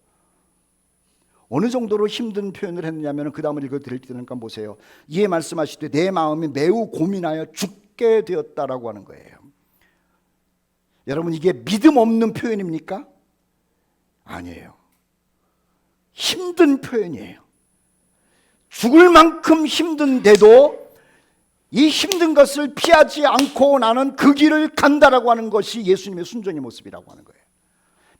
어느 정도로 힘든 표현을 했느냐면 그 다음을 읽어드릴 테니까 보세요. 이에 말씀하시되 내 마음이 매우 고민하여 죽게 되었다라고 하는 거예요. 여러분, 이게 믿음 없는 표현입니까? 아니에요. 힘든 표현이에요. 죽을 만큼 힘든데도 이 힘든 것을 피하지 않고 나는 그 길을 간다라고 하는 것이 예수님의 순종의 모습이라고 하는 거예요.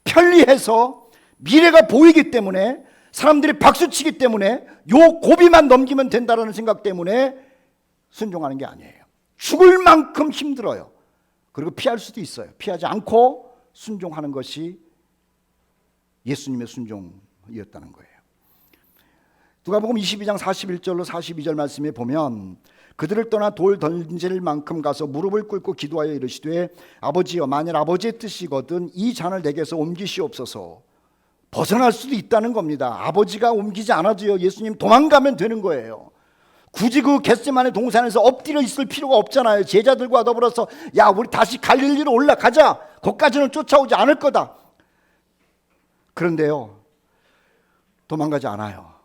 편리해서 미래가 보이기 때문에 사람들이 박수치기 때문에 요 고비만 넘기면 된다는 생각 때문에 순종하는 게 아니에요. 죽을 만큼 힘들어요. 그리고 피할 수도 있어요. 피하지 않고 순종하는 것이 예수님의 순종이었다는 거예요. 누가복음 22장 41절로 42절 말씀에 보면 그들을 떠나 돌 던질 만큼 가서 무릎을 꿇고 기도하여 이르시되 아버지여 만일 아버지의 뜻이거든 이 잔을 내게서 옮기시옵소서. 벗어날 수도 있다는 겁니다. 아버지가 옮기지 않아도요 예수님 도망가면 되는 거예요. 굳이 그 겟세마네 동산에서 엎드려 있을 필요가 없잖아요. 제자들과 더불어서 야 우리 다시 갈릴리로 올라가자. 거기까지는 쫓아오지 않을 거다. 그런데요 도망가지 않아요.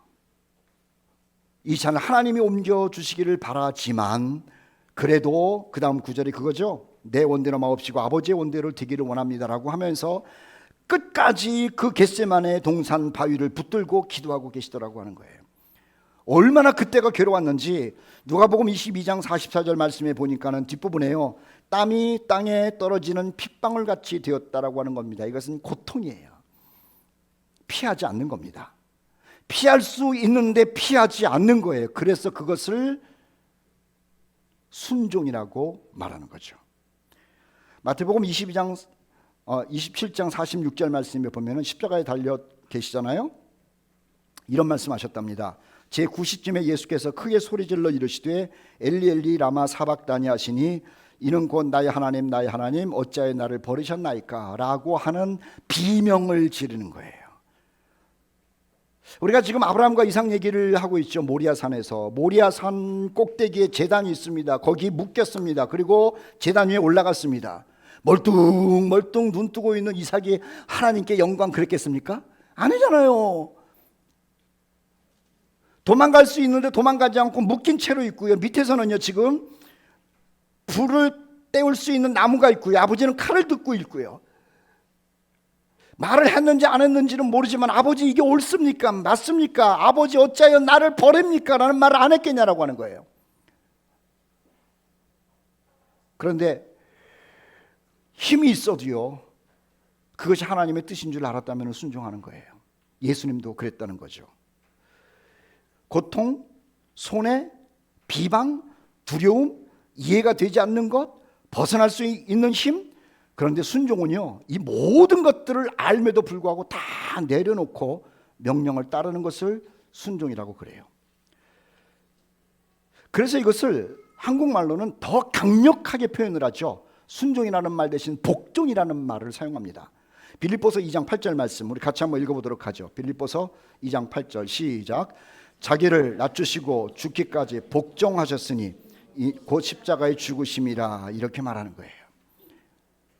이 잔을 하나님이 옮겨주시기를 바라지만 그래도 그 다음 구절이 그거죠. 내 원대로 마옵시고 아버지의 원대로 되기를 원합니다라고 하면서 끝까지 그 겟세마네 동산 바위를 붙들고 기도하고 계시더라고 하는 거예요. 얼마나 그때가 괴로웠는지 누가복음 22장 44절 말씀에 보니까는 뒷부분에요 땀이 땅에 떨어지는 핏방울 같이 되었다라고 하는 겁니다. 이것은 고통이에요. 피하지 않는 겁니다. 피할 수 있는데 피하지 않는 거예요. 그래서 그것을 순종이라고 말하는 거죠. 마태복음 27장 46절 말씀에 보면 십자가에 달려 계시잖아요. 이런 말씀하셨답니다. 제9시쯤에 예수께서 크게 소리질러 이르시되 엘리 엘리 라마 사박다니 하시니 이는 곧 나의 하나님 어찌하여 나를 버리셨나이까 라고 하는 비명을 지르는 거예요. 우리가 지금 아브라함과 이삭 얘기를 하고 있죠. 모리아산에서. 모리아산 꼭대기에 제단이 있습니다. 거기 묶였습니다. 그리고 제단 위에 올라갔습니다. 멀뚱멀뚱 눈 뜨고 있는 이삭이 하나님께 영광 그랬겠습니까? 아니잖아요. 도망갈 수 있는데 도망가지 않고 묶인 채로 있고요. 밑에서는요 지금 불을 때울 수 있는 나무가 있고요. 아버지는 칼을 듣고 있고요. 말을 했는지 안 했는지는 모르지만 아버지 이게 옳습니까? 맞습니까? 아버지 어찌하여 나를 버립니까? 라는 말을 안 했겠냐라고 하는 거예요. 그런데 힘이 있어도요 그것이 하나님의 뜻인 줄 알았다면 순종하는 거예요. 예수님도 그랬다는 거죠. 고통, 손해, 비방, 두려움, 이해가 되지 않는 것, 벗어날 수 있는 힘. 그런데 순종은요 이 모든 것들을 알매도 불구하고 다 내려놓고 명령을 따르는 것을 순종이라고 그래요. 그래서 이것을 한국말로는 더 강력하게 표현을 하죠. 순종이라는 말 대신 복종이라는 말을 사용합니다. 빌립보서 2장 8절 말씀 우리 같이 한번 읽어보도록 하죠. 빌립보서 2장 8절 시작. 자기를 낮추시고 죽기까지 복종하셨으니 곧 십자가의 죽으심이라 이렇게 말하는 거예요.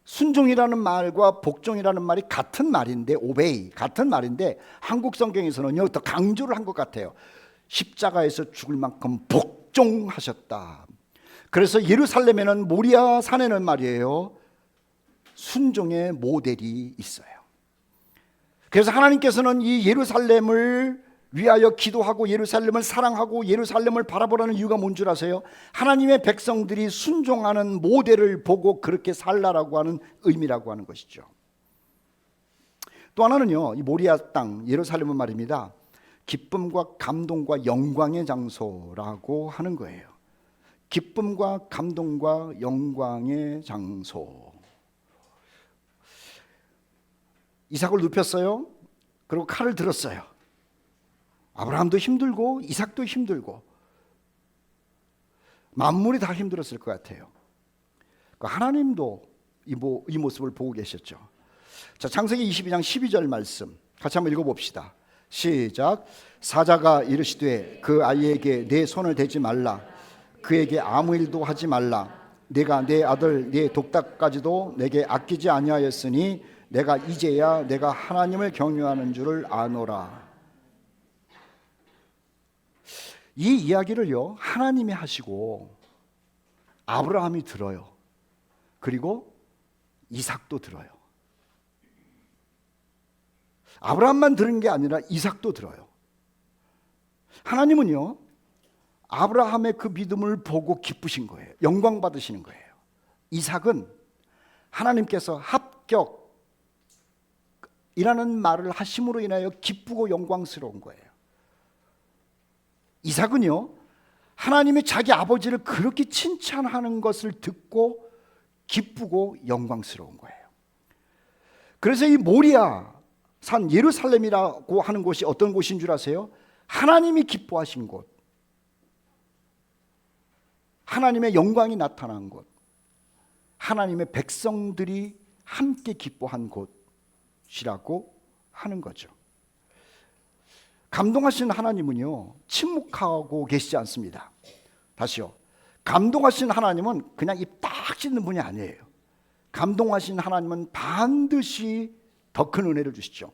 순종이라는 말과 복종이라는 말이 같은 말인데 오베이 같은 말인데 한국 성경에서는요 더 강조를 한 것 같아요. 십자가에서 죽을 만큼 복종하셨다. 그래서 예루살렘에는 모리아 산에는 말이에요 순종의 모델이 있어요. 그래서 하나님께서는 이 예루살렘을 위하여 기도하고 예루살렘을 사랑하고 예루살렘을 바라보라는 이유가 뭔 줄 아세요? 하나님의 백성들이 순종하는 모델을 보고 그렇게 살라라고 하는 의미라고 하는 것이죠. 또 하나는요 이 모리아 땅 예루살렘은 말입니다 기쁨과 감동과 영광의 장소라고 하는 거예요. 기쁨과 감동과 영광의 장소. 이삭을 눕혔어요. 그리고 칼을 들었어요. 아브라함도 힘들고 이삭도 힘들고 만물이 다 힘들었을 것 같아요. 하나님도 이 모습을 보고 계셨죠. 자, 창세기 22장 12절 말씀 같이 한번 읽어봅시다. 시작. 사자가 이르시되 그 아이에게 내 손을 대지 말라. 그에게 아무 일도 하지 말라. 내가 내 아들 내 독닭까지도 내게 아끼지 아니하였으니 내가 이제야 내가 하나님을 경외하는 줄을 아노라. 이 이야기를요 하나님이 하시고 아브라함이 들어요. 그리고 이삭도 들어요. 아브라함만 들은 게 아니라 이삭도 들어요. 하나님은요 아브라함의 그 믿음을 보고 기쁘신 거예요. 영광 받으시는 거예요. 이삭은 하나님께서 합격 이라는 말을 하심으로 인하여 기쁘고 영광스러운 거예요. 이삭은요, 하나님이 자기 아버지를 그렇게 칭찬하는 것을 듣고 기쁘고 영광스러운 거예요. 그래서 이 모리아 산 예루살렘이라고 하는 곳이 어떤 곳인 줄 아세요? 하나님이 기뻐하신 곳, 하나님의 영광이 나타난 곳, 하나님의 백성들이 함께 기뻐한 곳이라고 하는 거죠. 감동하신 하나님은요, 침묵하고 계시지 않습니다. 다시요, 감동하신 하나님은 그냥 입 딱 찢는 분이 아니에요. 감동하신 하나님은 반드시 더 큰 은혜를 주시죠.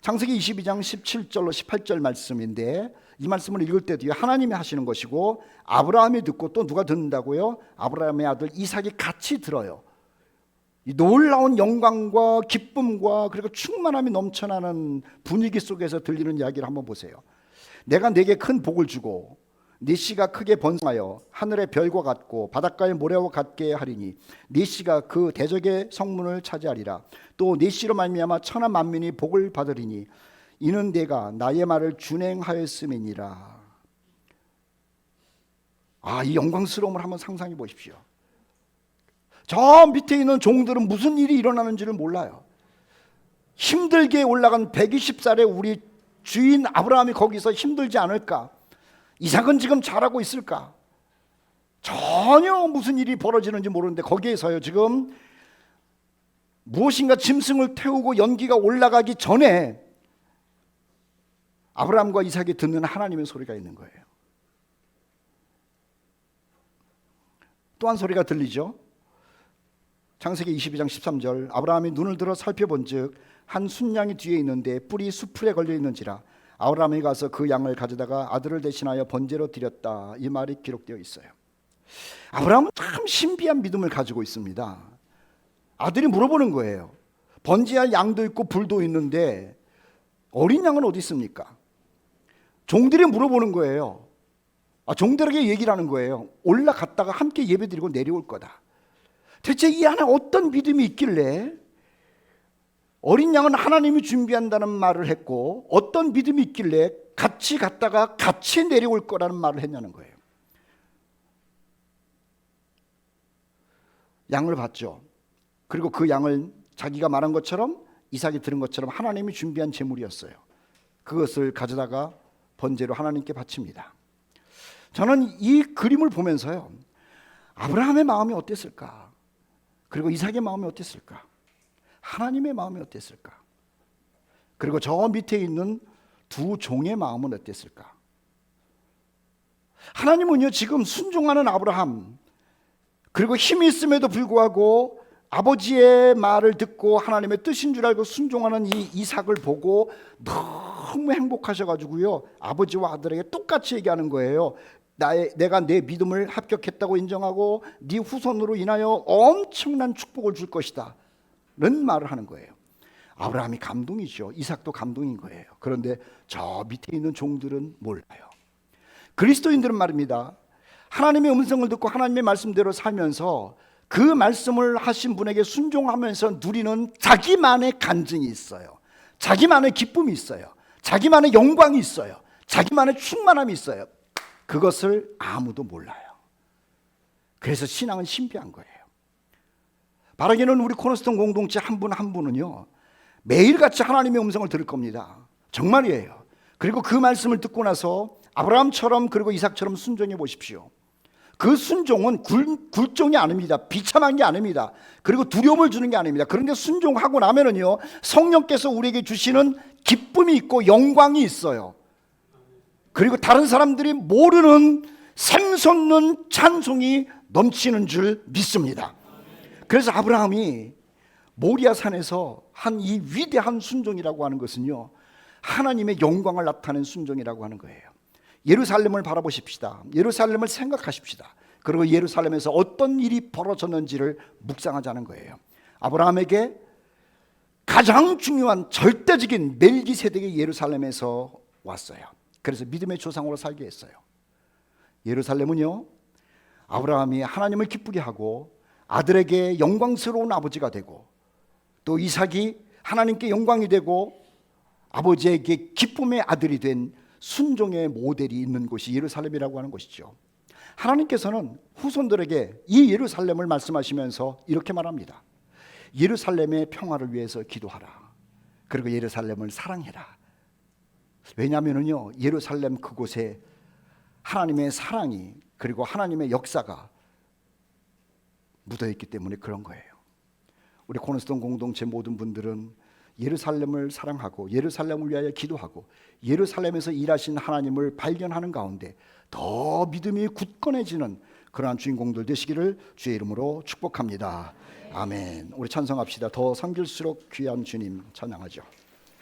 창세기 22장 17절로 18절 말씀인데, 이 말씀을 읽을 때도요, 하나님이 하시는 것이고 아브라함이 듣고 또 누가 듣는다고요? 아브라함의 아들 이삭이 같이 들어요. 이 놀라운 영광과 기쁨과 그리고 충만함이 넘쳐나는 분위기 속에서 들리는 이야기를 한번 보세요. 내가 네게 큰 복을 주고 네 씨가 크게 번성하여 하늘의 별과 같고 바닷가의 모래와 같게 하리니 네 씨가 그 대적의 성문을 차지하리라. 또 네 씨로 말미암아 천하 만민이 복을 받으리니 이는 내가 나의 말을 준행하였음이니라. 이 영광스러움을 한번 상상해 보십시오. 저 밑에 있는 종들은 무슨 일이 일어나는지를 몰라요. 힘들게 올라간 120살의 우리 주인 아브라함이 거기서 힘들지 않을까? 이삭은 지금 잘하고 있을까? 전혀 무슨 일이 벌어지는지 모르는데 거기에서요, 지금 무엇인가 짐승을 태우고 연기가 올라가기 전에 아브라함과 이삭이 듣는 하나님의 소리가 있는 거예요. 또 한 소리가 들리죠. 창세기 22장 13절, 아브라함이 눈을 들어 살펴본즉 한 순양이 뒤에 있는데 뿔이 수풀에 걸려 있는지라 아브라함이 가서 그 양을 가져다가 아들을 대신하여 번제로 드렸다. 이 말이 기록되어 있어요. 아브라함은 참 신비한 믿음을 가지고 있습니다. 아들이 물어보는 거예요. 번제할 양도 있고 불도 있는데 어린 양은 어디 있습니까? 종들이 물어보는 거예요. 종들에게 얘기를 하는 거예요. 올라갔다가 함께 예배드리고 내려올 거다. 대체 이 안에 어떤 믿음이 있길래 어린 양은 하나님이 준비한다는 말을 했고 어떤 믿음이 있길래 같이 갔다가 같이 내려올 거라는 말을 했냐는 거예요. 양을 봤죠. 그리고 그 양을 자기가 말한 것처럼 이삭이 들은 것처럼 하나님이 준비한 제물이었어요. 그것을 가져다가 번제로 하나님께 바칩니다. 저는 이 그림을 보면서요, 아브라함의 마음이 어땠을까? 그리고 이삭의 마음이 어땠을까? 하나님의 마음이 어땠을까? 그리고 저 밑에 있는 두 종의 마음은 어땠을까? 하나님은요, 지금 순종하는 아브라함, 그리고 힘이 있음에도 불구하고 아버지의 말을 듣고 하나님의 뜻인 줄 알고 순종하는 이 이삭을 보고 너무 행복하셔가지고요, 아버지와 아들에게 똑같이 얘기하는 거예요. 내가 내 믿음을 합격했다고 인정하고 네 후손으로 인하여 엄청난 축복을 줄 것이다 는 말을 하는 거예요. 아브라함이 감동이죠. 이삭도 감동인 거예요. 그런데 저 밑에 있는 종들은 몰라요. 그리스도인들은 말입니다, 하나님의 음성을 듣고 하나님의 말씀대로 살면서 그 말씀을 하신 분에게 순종하면서 누리는 자기만의 간증이 있어요. 자기만의 기쁨이 있어요. 자기만의 영광이 있어요. 자기만의 충만함이 있어요. 그것을 아무도 몰라요. 그래서 신앙은 신비한 거예요. 바라기는 우리 코너스톤 공동체 한 분 한 분은요, 매일같이 하나님의 음성을 들을 겁니다. 정말이에요. 그리고 그 말씀을 듣고 나서 아브라함처럼 그리고 이삭처럼 순종해 보십시오. 그 순종은 굴종이 아닙니다. 비참한 게 아닙니다. 그리고 두려움을 주는 게 아닙니다. 그런데 순종하고 나면은요, 성령께서 우리에게 주시는 기쁨이 있고 영광이 있어요. 그리고 다른 사람들이 모르는 샘솟는 찬송이 넘치는 줄 믿습니다. 그래서 아브라함이 모리아 산에서 한 이 위대한 순종이라고 하는 것은요, 하나님의 영광을 나타낸 순종이라고 하는 거예요. 예루살렘을 바라보십시다. 예루살렘을 생각하십시다. 그리고 예루살렘에서 어떤 일이 벌어졌는지를 묵상하자는 거예요. 아브라함에게 가장 중요한 절대적인 멜기세덱이 예루살렘에서 왔어요. 그래서 믿음의 조상으로 살게 했어요. 예루살렘은요, 아브라함이 하나님을 기쁘게 하고 아들에게 영광스러운 아버지가 되고 또 이삭이 하나님께 영광이 되고 아버지에게 기쁨의 아들이 된 순종의 모델이 있는 곳이 예루살렘이라고 하는 것이죠. 하나님께서는 후손들에게 이 예루살렘을 말씀하시면서 이렇게 말합니다. 예루살렘의 평화를 위해서 기도하라. 그리고 예루살렘을 사랑해라. 왜냐하면요, 예루살렘 그곳에 하나님의 사랑이 그리고 하나님의 역사가 묻어있기 때문에 그런 거예요. 우리 코너스톤 공동체 모든 분들은 예루살렘을 사랑하고 예루살렘을 위하여 기도하고 예루살렘에서 일하신 하나님을 발견하는 가운데 더 믿음이 굳건해지는 그러한 주인공들 되시기를 주의 이름으로 축복합니다. 아멘. 우리 찬송합시다. 더 섬길수록 귀한 주님 찬양하죠.